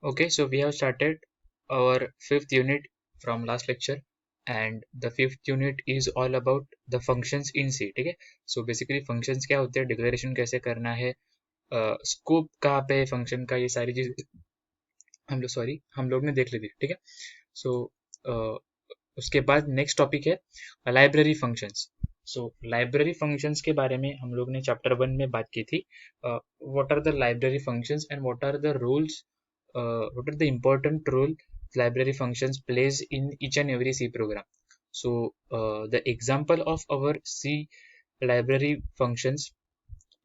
Okay, so we have started our fifth unit from last lecture, and the fifth unit is all about the functions in C. ठीक है, so basically functions क्या होते हैं, declaration कैसे करना है, scope कहाँ पे है फंक्शन का, ये सारी चीज हम लोग ने देख ली थी. ठीक है, सो उसके बाद नेक्स्ट टॉपिक है लाइब्रेरी फंक्शंस. सो लाइब्रेरी फंक्शंस के बारे में हम लोग ने चैप्टर 1 में बात की थी. What are the library functions and what are the rules, what are the important role library functions plays in each and every C program. So the example of our C library functions,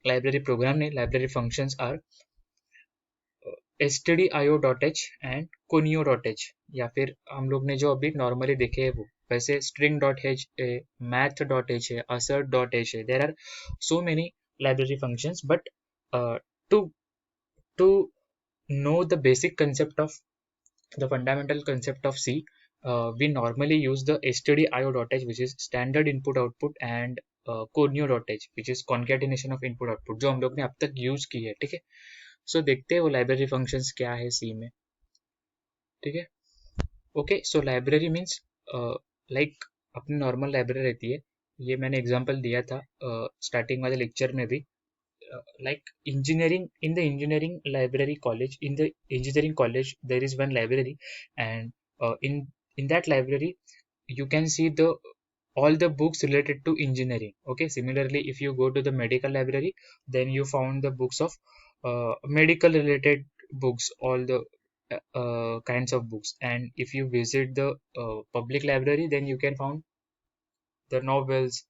library program ने library functions are stdio.h and conio.h, या फिर हम लोग ने जो अभी normally देखे है वो वैसे string.h है, math.h है, assert.h है. there are so many library functions, but to to know the basic concept of the fundamental concept of C, we normally use the stdio.h, which is standard input output, and conio.h, which is concatenation of input output, जो हम लोग ने अब तक use की है. ठीक है, सो देखते हैं वो लाइब्रेरी फंक्शंस क्या है सी में. ठीक है, ओके. सो लाइब्रेरी मीन्स लाइक अपनी नॉर्मल लाइब्रेरी रहती है. ये मैंने एग्जांपल दिया था स्टार्टिंग वाले लेक्चर में भी. Like engineering, in the engineering library college, in the engineering college there is one library, and in that library you can see the all the books related to engineering. Okay, similarly if you go to the medical library, then you found the books of medical related books, all the kinds of books. And if you visit the public library, then you can found the novels,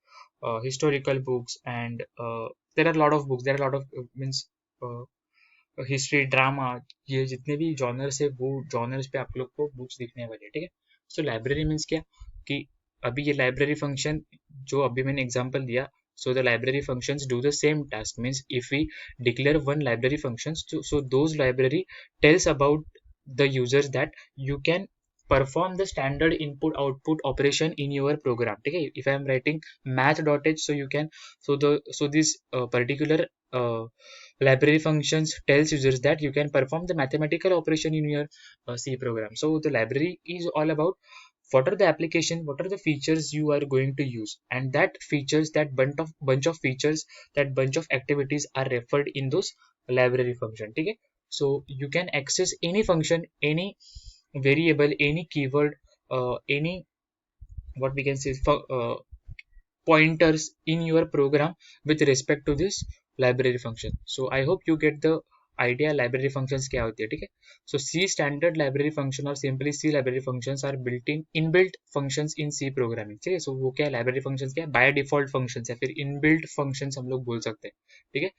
historical books, and there are a lot of books. There are a lot of means history, drama, ये जितने भी genres है वो genres पे आप लोग को books दिखने वाले हैं. ठीक है, सो लाइब्रेरी मीन्स क्या कि अभी ये लाइब्रेरी फंक्शन जो अभी मैंने एग्जांपल दिया, so the library functions do the same task. Means if we declare one library functions, so those library tells about the users that you can perform the standard input output operation in your program. Okay, if I am writing math.h, so you can, so this particular library functions tells users that you can perform the mathematical operation in your C program. So the library is all about what are the application, what are the features you are going to use, and that features, that bunch of features, that bunch of activities are referred in those library function. Okay, so you can access any function, any variable, any keyword, any, what we can say, pointers in your program with respect to this library function. So I hope you get the idea library functions क्या होती है. ठीक है, so C standard library function और simply C library functions are built in inbuilt functions in C programming. ठीक है, so वो क्या है, library functions क्या है, by default functions या फिर inbuilt functions हम लोग बोल सकते हैं. ठीक है,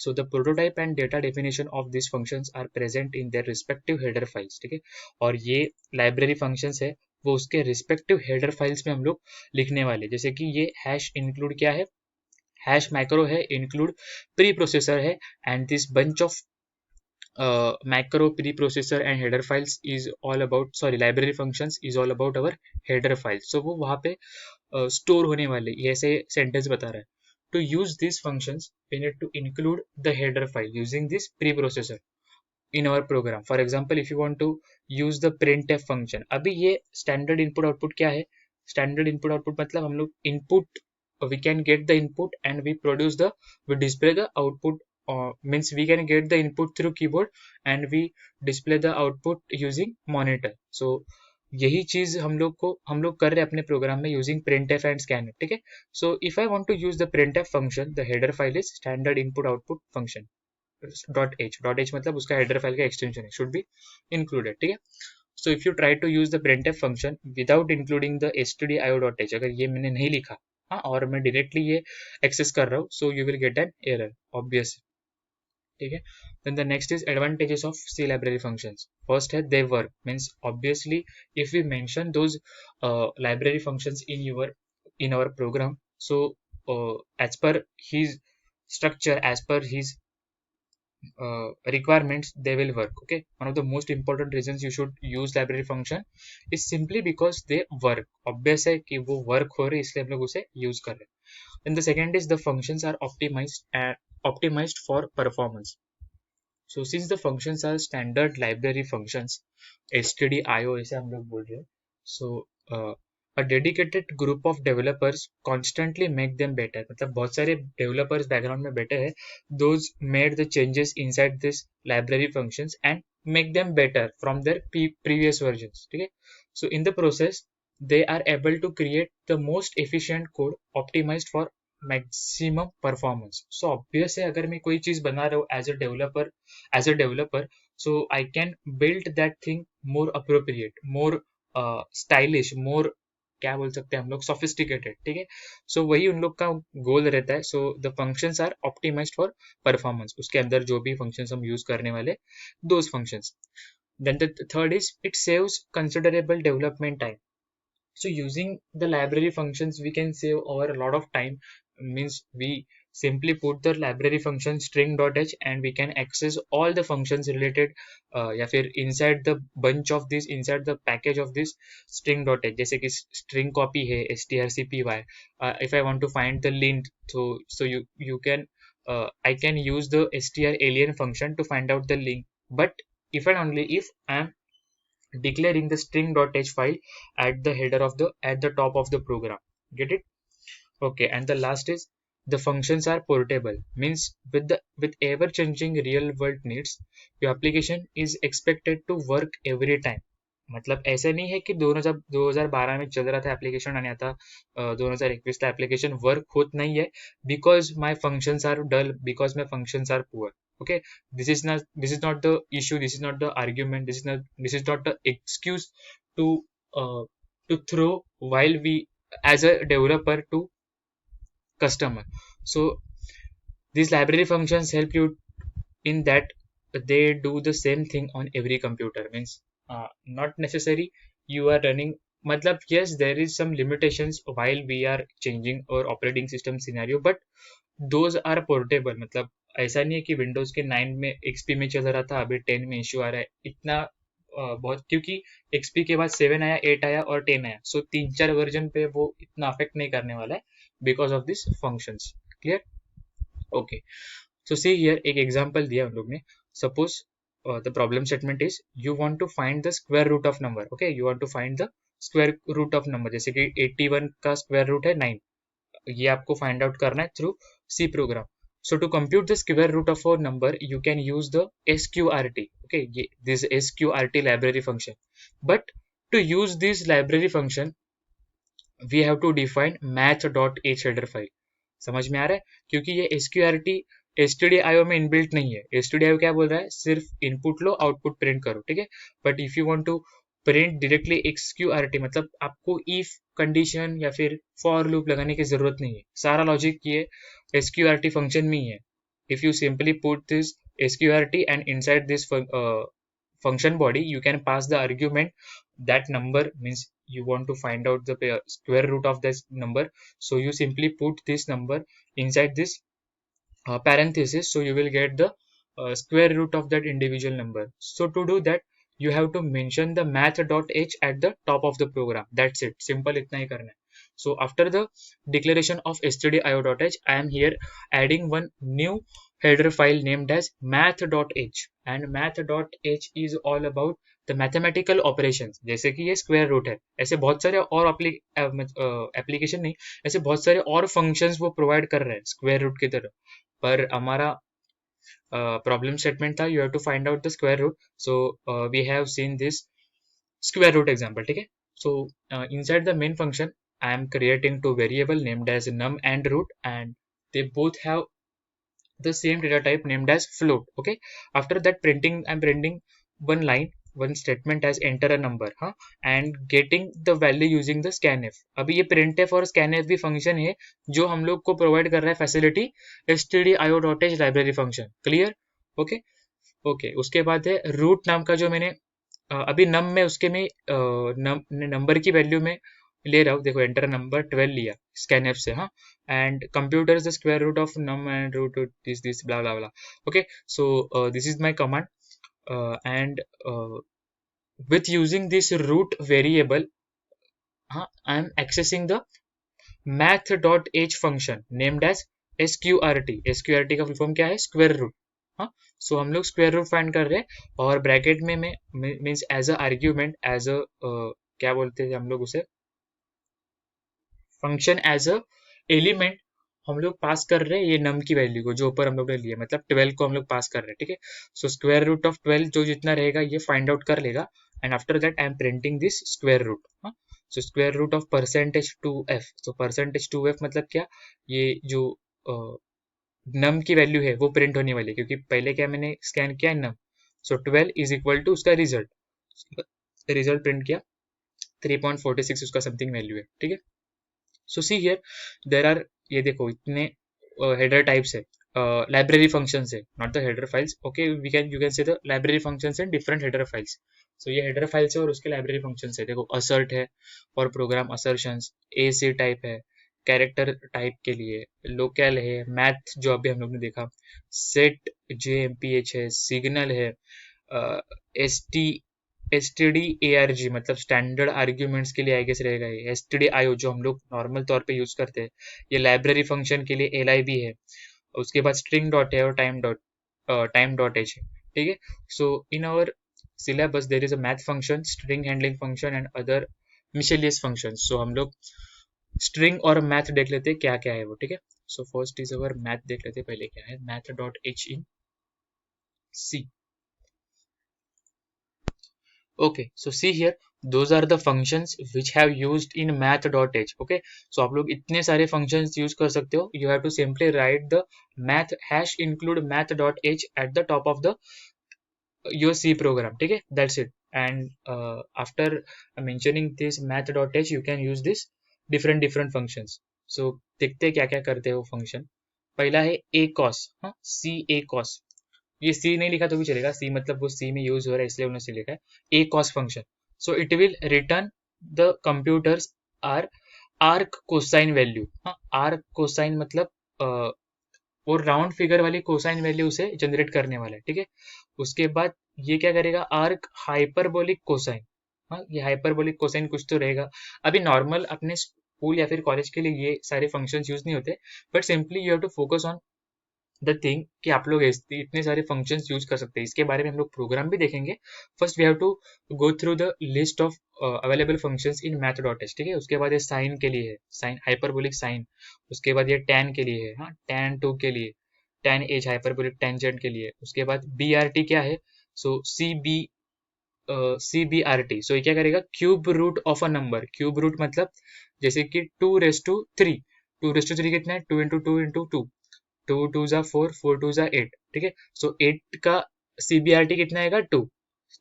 so the prototype and data definition of these functions are present in their respective header files. ठीक है, और ये library functions है वो उसके रिस्पेक्टिव हेडर फाइल्स में हम लोग लिखने वाले. जैसे कि ये हैश इंक्लूड क्या है, हैश मैक्रो है, इंक्लूड प्री प्रोसेसर है, and this bunch of macro preprocessor and header files is all about, sorry, library functions is all about our header files. So वो वहाँ पे स्टोर होने वाले, ये ऐसे सेंटेंस बता रहा है. To use these functions we need to include the header file using this preprocessor in our program. For example, if you want to use the printf function, अभी ये standard input output क्या है, standard input output मतलब हम लोग input, we can get the input and we display the output, means we can get the input through keyboard and we display the output using monitor. So यही चीज हम लोग कर रहे हैं अपने प्रोग्राम में यूजिंग printf and scanf. ठीक है, so if I want to use the printf function, the header file is standard input output function .h. .h मतलब उसका हेडर फाइल का एक्सटेंशन है, शुड बी इंक्लूडेड. ठीक है, so if you try to use the printf function without including the stdio.h, अगर ये मैंने नहीं लिखा, हाँ, और मैं डायरेक्टली ये एक्सेस कर रहा हूँ, so you will get an error obvious. ठीक है, then the next is advantages of C library functions. First है they work, means obviously if we mention those library functions in our program, so as per his structure, as per his requirements, they will work. Okay, one of the most important reasons you should use library function is simply because they work. obvious है कि वो work हो रहे इसलिए हम लोग उसे use कर रहे. Then the second is the functions are optimized for performance. So since the functions are standard library functions, stdio ऐसे हम लोग बोल रहे हैं, so a dedicated group of developers constantly make them better. मतलब बहुत सारे developers background में बैठे हैं, those made the changes inside this library functions and make them better from their previous versions. ठीक है? So in the process they are able to create the most efficient code optimized for maximum performance. So obvious है, अगर मैं कोई चीज बना रहा हूँ as a developer, so I can build that thing more appropriate, more stylish, more क्या बोल सकते हैं हम लोग, sophisticated. ठीक है? So वही उन लोग का गोल रहता है. So the functions are optimized for performance. उसके अंदर जो भी functions हम यूज करने वाले, those functions. Then the third is it saves considerable development time. So using the library functions, we can save over a lot of time. Means we simply put the library function string.h and we can access all the functions related या फिर inside the bunch of this, inside the package of this string.h. जैसे कि string copy है strcpy. If I want to find the lint, so you can I can use the stralien function to find out the link. But if and only if I am declaring the string.h file at the header of the at the top of the program. Get it? Okay. And the last is the functions are portable. Means with ever changing real world needs, your application is expected to work every time. मतलब ऐसा नहीं है कि 2012 में चल रहा था application आणि आता 2021 ला एप्लीकेशन वर्क होत नाही आहे because my functions are dull, because my functions are poor. Okay, this is not the issue, this is not the argument, this is not the excuse to throw while we as a developer to customer. So these library functions help you in that they do the same thing on every computer. Means not necessary you are running, matlab yes, there is some limitations while we are changing our operating system scenario, but those are portable. मतलब ऐसा नहीं है कि Windows के 9 में XP में चल रहा था अभी 10 में इश्यू आ रहा है इतना बहुत, क्योंकि XP के बाद 7 आया, 8 आया और 10 आया. सो 3-4 वर्जन पे वो इतना अफेक्ट नहीं करने वाला है because of this functions. Clear? Okay. So see here एक एग्जांपल दिया हम लोग ने. Suppose the problem statement is you want to find the square root of number. Okay, you want to find the square root of number. जैसे कि 81 का square root है 9. ये आपको find out करना है through C program. So to compute the square root of a number, you can use the sqrt. Okay, this sqrt library function. But to use this library function, we have to define math.h header file. समझ में आ रहा है? क्योंकि ये sqrt stdio में inbuilt नहीं है. stdio क्या बोल रहा है? सिर्फ इनपुट लो, आउटपुट प्रिंट करो. ठीक है? But if you want to print directly sqrt, मतलब आपको इफ कंडीशन या फिर फॉर लूप लगाने की जरूरत नहीं है. सारा लॉजिक ये sqrt फंक्शन में ही है. If you simply put this sqrt and inside this function body, you can pass the argument that number, means you want to find out the square root of this number. So you simply put this number inside this parenthesis, so you will get the square root of that individual number. So to do that, you have to mention the math.h at the top of the program. That's it. Simple इतना ही करना है. So after the declaration of stdio.h, I am here adding one new header file named as math.h, and math.h is all about the mathematical operations. जैसे कि ये square root है, ऐसे बहुत सारे और एप्लीकेशन नहीं, ऐसे बहुत सारे और functions वो provide कर रहे हैं square root की तरह. पर हमारा problem statement था you have to find out the square root. So we have seen this square root example. ठीक है? So inside the main function I am creating two variable named as num and root, and they both have the same data type named as float. Okay, after that I'm printing one line, one statement as enter a number, and getting the value using the scanf. अभी ये printf और scanf भी function है जो हम लोग को provide कर रहा है facility stdio.h library function. clear? okay. Okay, उसके बाद है रूट नाम का जो मैंने अभी नम में उसके में नंबर की वैल्यू में ले रहा हूँ. देखो एंटर नंबर 12 लिया स्कैनएफ से. हाँ, and computer the square root of num and root this blah blah blah. Okay, so this is my command, and with using this root variable, I am accessing the math.h function named as sqrt. sqrt का full form क्या है? Square root. हाँ, so हम लोग square root find कर रहे हैं और ब्रैकेट में means as a argument as a क्या बोलते हैं हम लोग उसे, फंक्शन एज अ एलिमेंट हम लोग पास कर रहे हैं ये नम की वैल्यू को जो ऊपर हम लोग ने लिया, मतलब 12 को हम लोग पास कर रहे हैं, ठीक है। सो स्क्वायर रूट ऑफ 12 जो जितना रहेगा ये फाइंड आउट कर लेगा and after that I am printing this square root. हाँ, so square root of percentage 2f, so percentage 2f मतलब क्या, ये जो नम की वैल्यू है वो प्रिंट होने वाली है, क्योंकि पहले क्या मैंने स्कैन किया नम, सो 12 इज इक्वल टू उसका रिजल्ट, रिजल्ट प्रिंट किया 3.46 उसका समथिंग वैल्यू है, ठीक है। So see here there are, ये देखो इतने हेडर टाइप्स है, लाइब्रेरी फंक्शंस है, not the header files, okay, we can you can say the library functions and different header files. So ये हेडर फाइल्स है और उसके लाइब्रेरी फंक्शंस है, देखो असर्ट है और प्रोग्राम असर्शंस, ए सी टाइप है कैरेक्टर टाइप के लिए, लोकल है, मैथ जो अभी हम लोग ने देखा, सेट जे एम पी एच है, सिग्नल है, S T S T D A R G मतलब स्टैंडर्ड आर्ग्यूमेंट्स के लिए आई गेस रहेगा, ये एस टी डी आई ओ जो हम लोग नॉर्मल तौर पे यूज करते हैं, ये लाइब्रेरी फंक्शन के लिए एल आई बी है, उसके बाद स्ट्रिंग डॉट है और टाइम डॉट एच है, ठीक है। So in our syllabus there is a math function, string handling function and other miscellaneous functions, so हम लोग स्ट्रिंग और मैथ देख लेते हैं क्या क्या है वो, ठीक है। So first is our math, देख लेते हैं पहले क्या है, math dot H in C. Okay, so see here, those are the functions which have used in math.h. Okay, so आप लोग इतने सारे functions use कर सकते हो, you have to simply write the math hash include math.h at the top of the your C program, ठीक है, that's it. And after mentioning this math.h you can use this different functions. So देखते हैं क्या क्या करते हैं वो function। पहला है a cos, हाँ, c a cos, ये सी नहीं लिखा तो भी चलेगा, सी मतलब वो सी में यूज हो रहा है इसलिए उन्होंने सी लिखा है, a cos function. So it will return the computers are arc cosine value, हाँ, आर्क कोसाइन मतलब वो राउंड फिगर वाली कोसाइन वैल्यू से जनरेट करने वाला है, ठीक है। उसके बाद ये क्या करेगा, आर्क हाइपरबोलिक कोसाइन, हाँ, ये हाइपरबोलिक कोसाइन कुछ तो रहेगा। अभी नॉर्मल अपने स्कूल या फिर कॉलेज के लिए ये सारे फंक्शंस यूज नहीं होते, but simply you have to focus on the thing कि आप लोग इतने सारे फंक्शंस यूज कर सकते हैं, इसके बारे में हम लोग प्रोग्राम भी देखेंगे। First we have to go through the list of available functions in math dot h, ठीक है। उसके बाद ये साइन के लिए है, साइन हाइपरबोलिक साइन, उसके बाद ये टैन के लिए है, हाँ, टैन टू के लिए, टैन एज हाइपरबोलिक टेंजेंट के लिए, उसके बाद बी आर टी क्या है, so C B R T, so ये क्या करेगा, cube root of a number, cube root मतलब जैसे कि 2 रेस टू 3, 2 रेस टू 3 कितना है, 2 इंटू 2 इंटू 2, 2 2 जा 4, 4 2 जा 8, ठीक है। सो 8 का सीबीआरटी कितना आएगा, 2,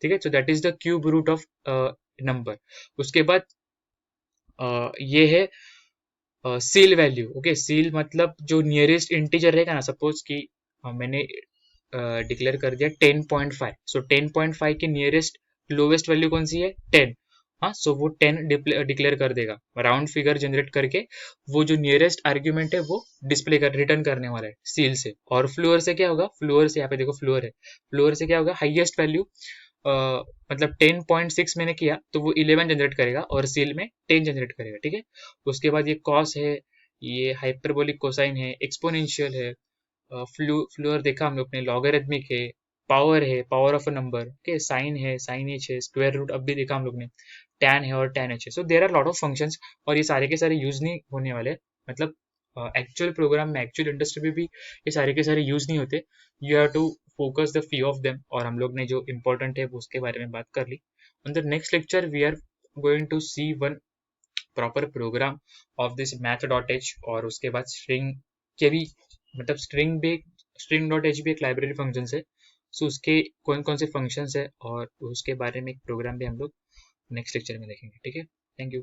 ठीक है। So that is the cube root of number. उसके बाद ये है सील वैल्यू, ओके, सील मतलब जो नियरेस्ट इंटीजर रहेगा ना, सपोज कि मैंने डिक्लेयर कर दिया 10.5, सो 10.5 की नियरेस्ट लोवेस्ट वैल्यू कौन सी है, 10, हाँ, सो वो 10 डिक्लेयर कर देगा, राउंड फिगर जनरेट करके वो जो नियरेस्ट आर्ग्यूमेंट है वो डिस्प्ले कर रिटर्न करने वाला है सील से। और फ्लोअर से क्या होगा, फ्लोअर से यहाँ पे देखो फ्लोअर है, फ्लोअर से क्या होगा, हाईएस्ट वैल्यू मतलब 10.6 मैंने किया तो वो 11 जनरेट करेगा और सील में 10 जनरेट करेगा, ठीक है। उसके बाद ये कॉस है, ये हाइपरबोलिक कोसाइन है, एक्सपोनेंशियल है, फ्लोअर देखा हम लोग ने, लॉगरिथमिक है, पावर ऑफ अ नंबर के, साइन है, साइन एच है, स्क्वायर रूट अब भी देखा हम लोग ने, टैन है और टैन एच है। So there are lot of functions और ये सारे के सारे यूज नहीं होने वाले, मतलब एक्चुअल प्रोग्राम में एक्चुअल इंडस्ट्री में भी ये सारे के सारे यूज नहीं होते, you have to focus the few of them, और हम लोग ने जो इम्पोर्टेंट है उसके बारे में बात कर ली। On the next lecture we are going to see one proper program of this math dot H, और उसके बाद स्ट्रिंग के भी, मतलब स्ट्रिंग डॉट एच भी एक लाइब्रेरी फंक्शन है, सो उसके कौन कौन से फंक्शंस है और उसके बारे में एक प्रोग्राम भी हम लोग नेक्स्ट लेक्चर में देखेंगे, ठीक है। Thank you.